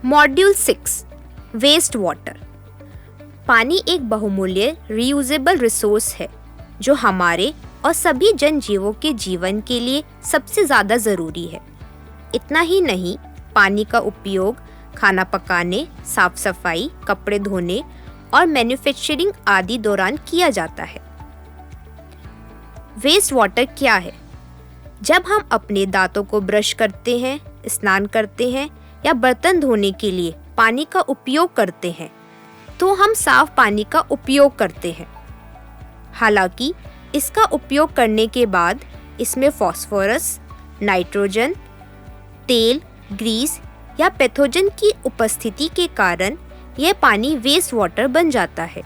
Module 6 waste water. पानी एक बहुमूल्य रीयूजेबल रिसोर्स है जो हमारे और सभी जनजीवों के जीवन के लिए सबसे ज़्यादा ज़रूरी है। इतना ही नहीं, पानी का उपयोग खाना पकाने, साफ सफाई, कपड़े धोने और मैन्युफैक्चरिंग आदि दौरान किया जाता है। वेस्ट वाटर क्या है? जब हम अपने दांतों को ब्रश करते हैं, स्नान करते हैं या बर्तन धोने के लिए पानी का उपयोग करते हैं, तो हम साफ पानी का उपयोग करते हैं। हालांकि इसका उपयोग करने के बाद इसमें फास्फोरस, नाइट्रोजन, तेल, ग्रीस या पैथोजन की उपस्थिति के कारण यह पानी वेस्ट वाटर बन जाता है।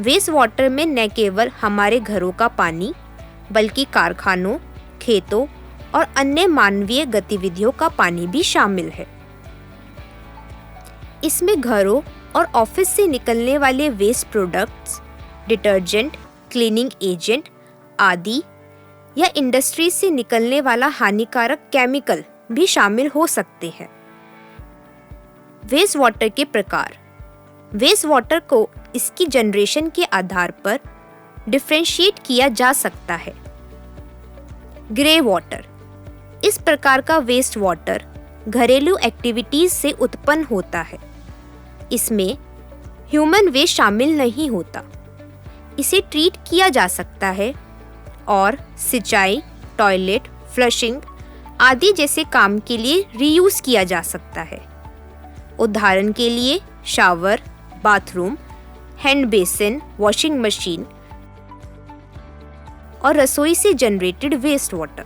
वेस्ट वाटर में न केवल हमारे घरों का पानी, बल्कि कारखानों, खेतों और अन्य मानवीय गतिविधियों का पानी भी शामिल है। इसमें घरों और ऑफिस से निकलने वाले waste products, detergent, cleaning agent आदि या इंडस्ट्री से निकलने वाला हानिकारक केमिकल भी शामिल हो सकते हैं। वेस्ट वाटर के प्रकार। वेस्ट वाटर को इसकी जनरेशन के आधार पर डिफरेंशिएट किया जा सकता है। Grey water. इस प्रकार का वेस्ट वाटर घरेलू एक्टिविटीज से उत्पन्न होता है। इसमें ह्यूमन वेस्ट शामिल नहीं होता। इसे ट्रीट किया जा सकता है और सिंचाई, टॉयलेट, फ्लशिंग आदि जैसे काम के लिए रीयूज किया जा सकता है। उदाहरण के लिए shower, bathroom, hand basin, washing machine और रसोई से जनरेटेड वेस्ट वाटर।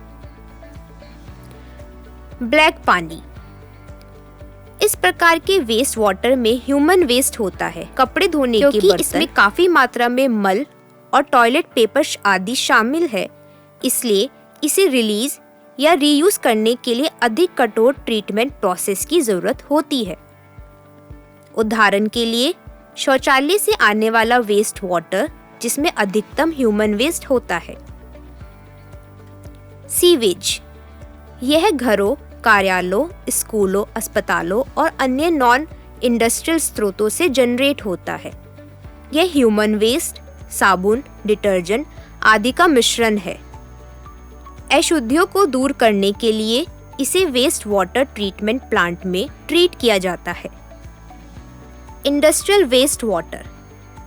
ब्लैक पानी। इस प्रकार के वेस्ट वाटर में ह्यूमन वेस्ट होता है। कपड़े धोने के बर्तन, इसमें काफी मात्रा में मल और टॉयलेट पेपर आदि शामिल है, इसलिए इसे रिलीज या रीयूज करने के लिए अधिक कठोर ट्रीटमेंट प्रोसेस की जरूरत होती है। उदाहरण के लिए शौचालय से आने वाला वेस्ट वाटर, जिसमें अधिकतम ह्यूमन वेस्ट होता है। सीवेज। यह घरों, कार्यालयों, स्कूलों, अस्पतालों और अन्य नॉन इंडस्ट्रियल स्रोतों से जनरेट होता है। यह ह्यूमन वेस्ट, साबुन, डिटर्जेंट आदि का मिश्रण है। अशुद्धियों को दूर करने के लिए इसे वेस्ट वाटर ट्रीटमेंट प्लांट में ट्रीट किया जाता है। Industrial waste water.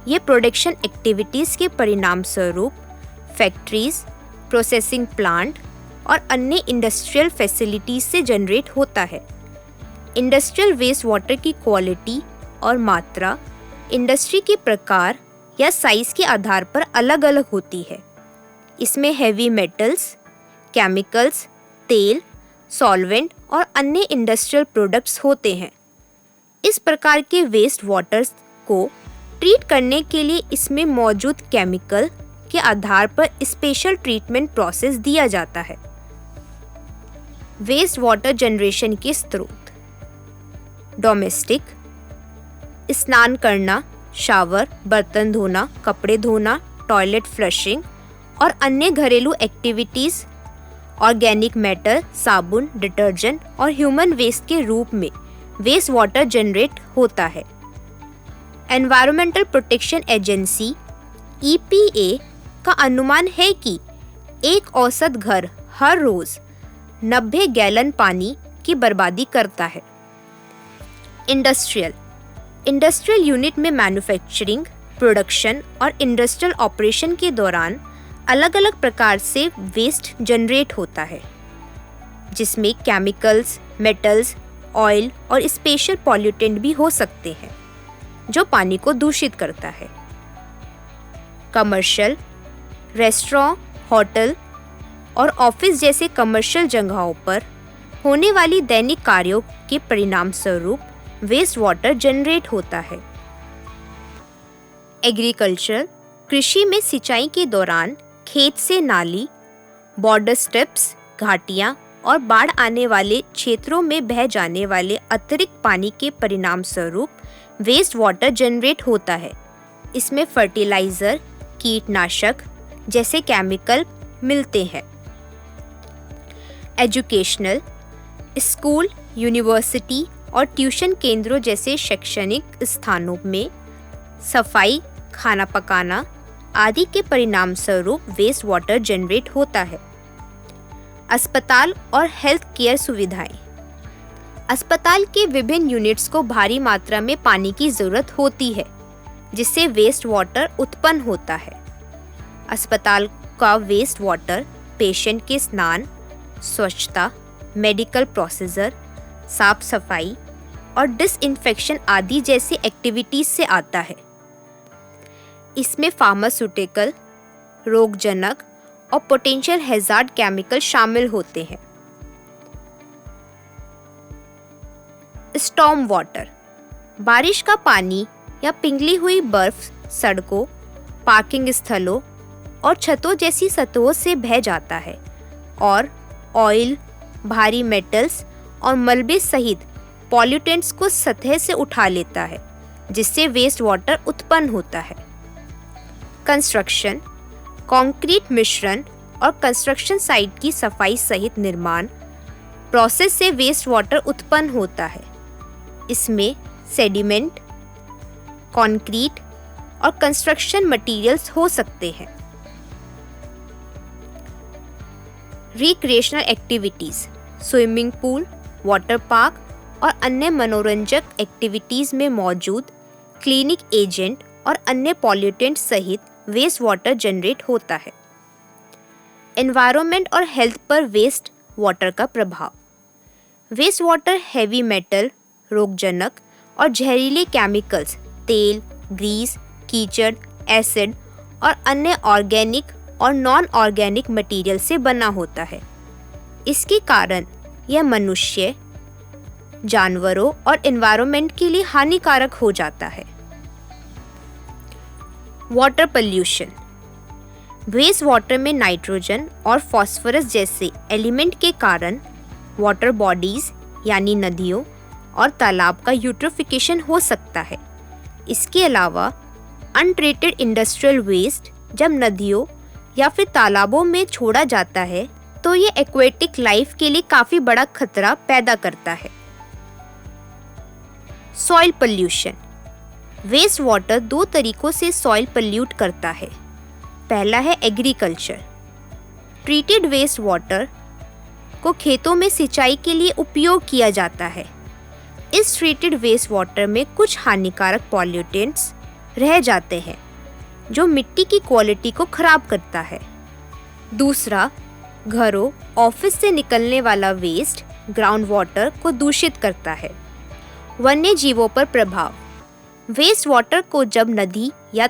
ये प्रोडक्शन एक्टिविटीज के परिणाम स्वरूप फैक्ट्रीज, प्रोसेसिंग प्लांट और अन्य इंडस्ट्रियल फैसिलिटीज से जनरेट होता है। इंडस्ट्रियल वेस्ट वाटर की क्वालिटी और मात्रा इंडस्ट्री के प्रकार या साइज के आधार पर अलग अलग होती है। इसमें हैवी मेटल्स, केमिकल्स, तेल, सॉल्वेंट और अन्य इंडस्ट्रियल प्रोडक्ट्स होते हैं। इस प्रकार के वेस्ट वाटर्स को ट्रीट करने के लिए इसमें मौजूद केमिकल के आधार पर स्पेशल ट्रीटमेंट प्रोसेस दिया जाता है। वेस्ट वाटर जनरेशन के स्रोत। डोमेस्टिक, स्नान करना, शावर, बर्तन धोना, कपड़े धोना, टॉयलेट फ्लशिंग और अन्य घरेलू एक्टिविटीज। ऑर्गेनिक मैटर, साबुन, डिटर्जेंट और ह्यूमन वेस्ट के रूप में वेस्ट वाटर जनरेट होता है। एनवायरमेंटल प्रोटेक्शन एजेंसी (EPA) का अनुमान है कि एक औसत घर हर रोज 90 गैलन पानी की बर्बादी करता है। इंडस्ट्रियल यूनिट में मैन्युफैक्चरिंग, प्रोडक्शन और इंडस्ट्रियल ऑपरेशन के दौरान अलग अलग प्रकार से वेस्ट जनरेट होता है, जिसमें केमिकल्स, मेटल्स, ऑयल और स्पेशल पॉल्यूटेंट भी हो सकते हैं, जो पानी को दूषित करता है। कमर्शियल, रेस्टोरेंट, होटल और ऑफिस जैसे कमर्शियल जगहों पर होने वाली दैनिक कार्यों के परिणाम स्वरूप वेस्ट वाटर जनरेट होता है। एग्रीकल्चर, कृषि में सिंचाई के दौरान खेत से नाली, बॉर्डर स्ट्रिप्स, घाटियां और बाढ़ आने वाले क्षेत्रों में बह जाने वाले अतिरिक्त पानी के परिणाम स्वरूप वेस्ट वाटर जनरेट होता है। इसमें फर्टिलाइजर, कीटनाशक जैसे केमिकल मिलते हैं। एजुकेशनल, स्कूल, यूनिवर्सिटी और ट्यूशन केंद्रों जैसे शैक्षणिक स्थानों में सफाई, खाना पकाना आदि के परिणाम स्वरूप वेस्ट वाटर जनरेट होता है। अस्पताल और हेल्थ केयर सुविधाएं। अस्पताल के विभिन्न यूनिट्स को भारी मात्रा में पानी की जरूरत होती है, जिससे वेस्ट वाटर उत्पन्न होता है। अस्पताल का वेस्ट वाटर पेशेंट के स्नान, स्वच्छता, मेडिकल प्रोसीजर, साफ सफाई और डिसइंफेक्शन आदि जैसी एक्टिविटीज से आता है। इसमें फार्मास्यूटिकल, रोगजनक और पोटेंशियल हैजार्ड केमिकल शामिल होते हैं। Storm water. बारिश का पानी या पिघली हुई बर्फ सड़कों, पार्किंग स्थलों और छतों जैसी सतहों से बह जाता है और ऑयल, भारी मेटल्स और मलबे सहित पॉल्यूटेंट्स को सतह से उठा लेता है, जिससे वेस्ट वाटर उत्पन्न होता है। कंस्ट्रक्शन, कंक्रीट मिश्रण और कंस्ट्रक्शन साइट की सफाई सहित निर्माण प्रोसेस से वेस्ट वाटर उत्पन्न होता है। इसमें सेडिमेंट, कंक्रीट और कंस्ट्रक्शन मटेरियल्स हो सकते हैं। Recreational activities, swimming pool, water park और अन्य मनोरंजक एक्टिविटीज में मौजूद क्लीनिक एजेंट और अन्य पॉल्यूटेंट सहित वेस्ट वाटर जनरेट होता है। एनवायरनमेंट और हेल्थ पर वेस्ट वाटर का प्रभाव। वेस्ट वाटर हैवी मेटल, रोगजनक और जहरीले केमिकल्स, तेल, ग्रीस, कीचड़, एसिड और अन्य ऑर्गेनिक और नॉन ऑर्गेनिक मटेरियल से बना होता है। इसके कारण यह मनुष्य, जानवरों और एनवायरनमेंट के लिए हानिकारक हो जाता है। Water pollution. वेस्ट वाटर में नाइट्रोजन और फास्फोरस जैसे एलिमेंट के कारण वाटर बॉडीज यानी नदियों और तालाब का यूट्रोफिकेशन हो सकता है। इसके अलावा अनट्रीटेड इंडस्ट्रियल वेस्ट जब नदियों या फिर तालाबों में छोड़ा जाता है तो ये एक्वेटिक लाइफ के लिए काफी बड़ा खतरा पैदा करता है। Soil pollution. वेस्ट वाटर दो तरीकों से सॉइल पोल्यूट करता है। पहला है एग्रीकल्चर। ट्रीटेड वेस्ट वाटर को खेतों में सिंचाई के लिए उपयोग किया जाता है। इस ट्रीटेड वेस्ट वाटर में कुछ हानिकारक पॉल्यूटेंट्स रह जाते हैं जो मिट्टी की क्वालिटी को खराब करता है। दूसरा, घरों, ऑफिस से निकलने वाला वेस्ट ग्राउंड वाटर को दूषित करता है। वन्य जीवों पर प्रभाव। वेस्ट वाटर को जब नदी या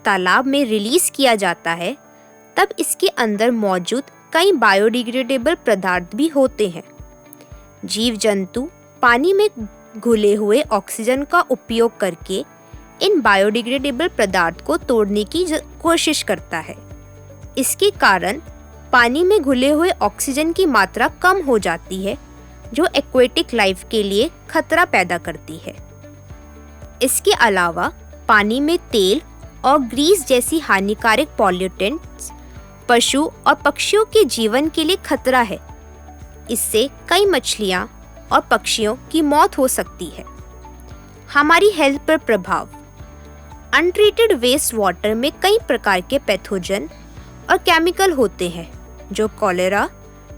तालाब में रिलीज किया जाता है तब इसके अंदर मौजूद कई बायोडिग्रेडेबल पदार्थ भी होते हैं। जीव जंतु पानी में घुले हुए ऑक्सीजन का उपयोग करके इन बायोडिग्रेडेबल पदार्थ को तोड़ने की कोशिश करता है। इसके कारण पानी में घुले हुए ऑक्सीजन की मात्रा कम हो जाती है, जो एक्वेटिक लाइफ के लिए खतरा पैदा करती है। इसके अलावा पानी में तेल और ग्रीस जैसी हानिकारक पॉल्यूटेंट्स पशु और पक्षियों के जीवन के लिए खतरा है। इससे कई मछलियां और पक्षियों की मौत हो सकती है। हमारी हेल्थ पर प्रभाव। अनट्रीटेड वेस्ट वाटर में कई प्रकार के पैथोजन और केमिकल होते हैं जो कॉलेरा,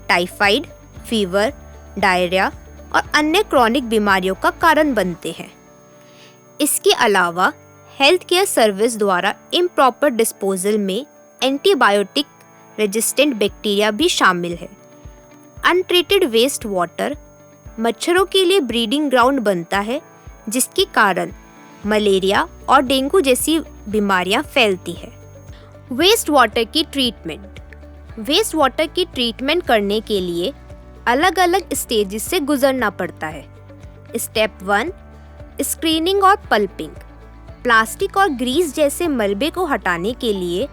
टाइफाइड, फीवर, डायरिया और अन्य क्रॉनिक बीमारियों का कारण बनते हैं। इसके अलावा हेल्थ केयर सर्विस द्वारा इम्प्रॉपर डिस्पोजल में एंटीबायोटिक रेजिस्टेंट बैक्टीरिया भी शामिल है। अनट्रीटेड वेस्ट वाटर मच्छरों के लिए ब्रीडिंग ग्राउंड बनता है, जिसके कारण मलेरिया और डेंगू जैसी बीमारियां फैलती है। वेस्ट वाटर की ट्रीटमेंट। वेस्ट वाटर की ट्रीटमेंट करने के लिए अलग अलग स्टेजेस से गुजरना पड़ता है। स्टेप 1, स्क्रीनिंग और पल्पिंग। प्लास्टिक और ग्रीस जैसे मलबे को हटाने के लिए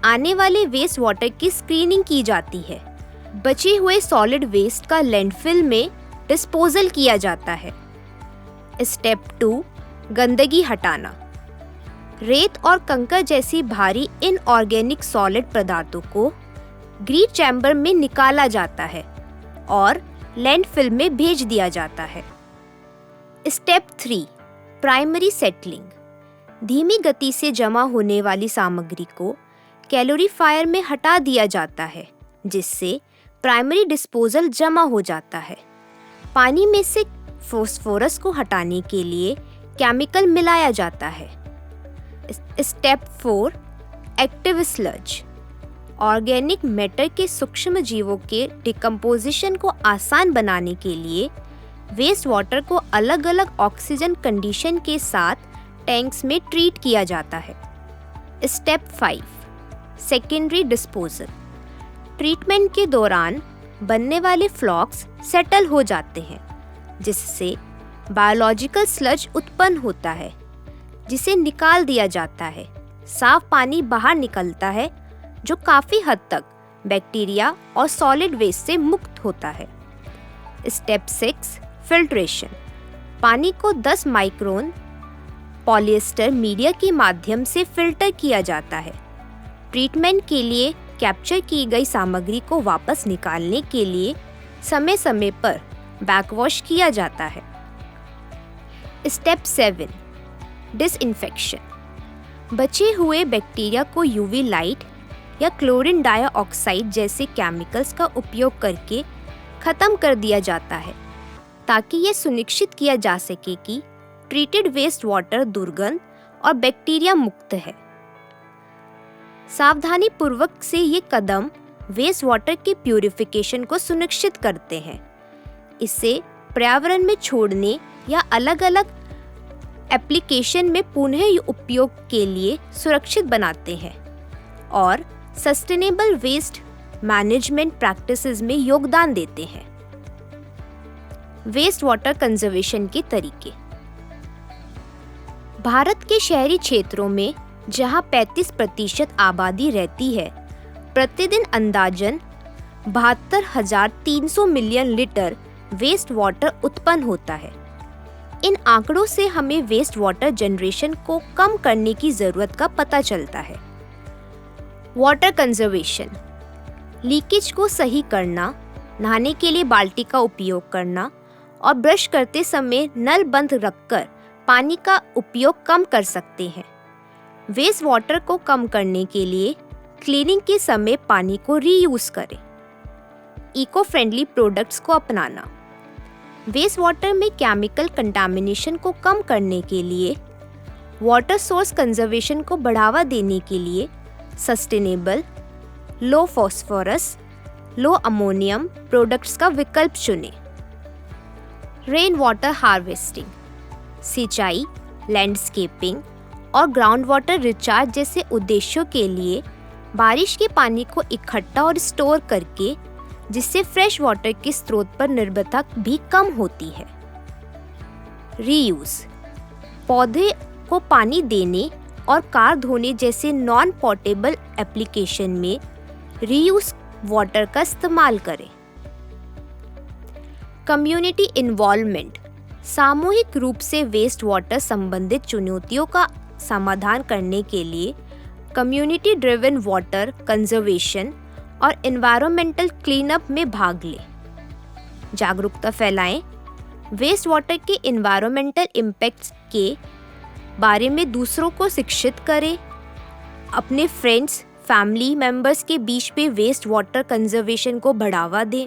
आने वाले वेस्ट वाटर की स्क्रीनिंग की जाती है। बचे हुए सॉलिड वेस्ट का लैंडफिल में डिस्पोजल किया जाता है। स्टेप 2, गंदगी हटाना। रेत और कंकर जैसी भारी इनऑर्गेनिक सॉलिड पदार्थों को ग्रीट चैम्बर में निकाला जाता है और लैंडफिल में भेज दिया जाता है। Step 3, primary settling. धीमी गति से जमा होने वाली सामग्री को कैलोरीफायर में हटा दिया जाता है, जिससे प्राइमरी डिस्पोजल जमा हो जाता है। पानी में से फॉस्फोरस को हटाने के लिए केमिकल मिलाया जाता है। Step 4, active sludge. Organic matter के सूक्ष्म जीवों के डिकम्पोजिशन को आसान बनाने के लिए वेस्ट वाटर को अलग अलग ऑक्सीजन कंडीशन के साथ टैंक्स में ट्रीट किया जाता है। Step 5, secondary disposal. ट्रीटमेंट के दौरान बनने वाले फ्लॉक्स सेटल हो जाते हैं, जिससे बायोलॉजिकल स्लज उत्पन्न होता है, जिसे निकाल दिया जाता है। साफ पानी बाहर निकलता है, जो काफ़ी हद तक बैक्टीरिया और सॉलिड वेस्ट से मुक्त होता है। Step 6, filtration. पानी को 10 माइक्रोन पॉलिएस्टर मीडिया के माध्यम से फिल्टर किया जाता है। ट्रीटमेंट के लिए कैप्चर की गई सामग्री को वापस निकालने के लिए समय समय पर बैकवॉश किया जाता है। Step 7, disinfection. बचे हुए बैक्टीरिया को यूवी लाइट या क्लोरीन डाइऑक्साइड जैसे केमिकल्स का उपयोग करके ख़त्म कर दिया जाता है, ताकि ये सुनिश्चित किया जा सके कि ट्रीटेड वेस्ट वाटर दुर्गंध और बैक्टीरिया मुक्त है। सावधानी पूर्वक से ये कदम वेस्ट वाटर के प्यूरिफिकेशन को सुनिश्चित करते हैं। इसे पर्यावरण में छोड़ने या अलग अलग एप्लीकेशन में पुनः उपयोग के लिए सुरक्षित बनाते हैं और सस्टेनेबल वेस्ट मैनेजमेंट प्रैक्टिसेस में योगदान देते हैं। वेस्ट वाटर कंजर्वेशन के तरीके। भारत के शहरी क्षेत्रों में जहां 35% आबादी रहती है, प्रतिदिन अंदाजन 72,300 मिलियन लीटर वेस्ट वाटर उत्पन्न होता है। इन आंकड़ों से हमें वेस्ट वाटर जनरेशन को कम करने की ज़रूरत का पता चलता है। Water conservation. लीकेज को सही करना, नहाने के लिए बाल्टी का उपयोग करना और ब्रश करते समय नल बंद रखकर पानी का उपयोग कम कर सकते हैं। वेस्ट वाटर को कम करने के लिए क्लीनिंग के समय पानी को रीयूज करें। इको फ्रेंडली प्रोडक्ट्स को अपनाना। वेस्ट वाटर में केमिकल कंटामिनेशन को कम करने के लिए वाटर सोर्स कंजर्वेशन को बढ़ावा देने के लिए सस्टेनेबल, लो फॉस्फोरस, लो अमोनियम प्रोडक्ट्स का विकल्प चुनें। Rain water harvesting. सिंचाई, लैंडस्केपिंग और ग्राउंड वाटर रिचार्ज जैसे उद्देश्यों के लिए बारिश के पानी को इकट्ठा और स्टोर करके, जिससे फ्रेश वाटर के स्रोत पर निर्भरता भी कम होती है। रीयूज। पौधे को पानी देने और कार धोने जैसे नॉन पोर्टेबल एप्लीकेशन में रीयूज वाटर का इस्तेमाल करें। Community involvement. सामूहिक रूप से वेस्ट वाटर संबंधित चुनौतियों का समाधान करने के लिए कम्युनिटी ड्रिवन वाटर कंजर्वेशन और एनवायरमेंटल क्लीनअप में भाग लें। जागरूकता फैलाएं। वेस्ट वाटर के एनवायरमेंटल इम्पैक्ट्स के बारे में दूसरों को शिक्षित करें। अपने फ्रेंड्स, फैमिली मेंबर्स के बीच में वेस्ट वाटर कंजर्वेशन को बढ़ावा दें।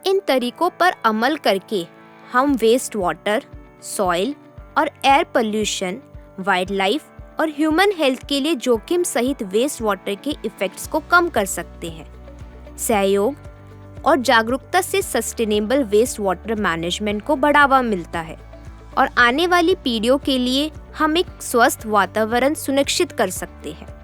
इन तरीकों पर अमल करके हम वेस्ट वाटर, सॉइल और एयर पोल्यूशन, वाइल्ड लाइफ और ह्यूमन हेल्थ के लिए जोखिम सहित वेस्ट वाटर के इफेक्ट्स को कम कर सकते हैं। सहयोग और जागरूकता से सस्टेनेबल वेस्ट वाटर मैनेजमेंट को बढ़ावा मिलता है और आने वाली पीढ़ियों के लिए हम एक स्वस्थ वातावरण सुनिश्चित कर सकते हैं।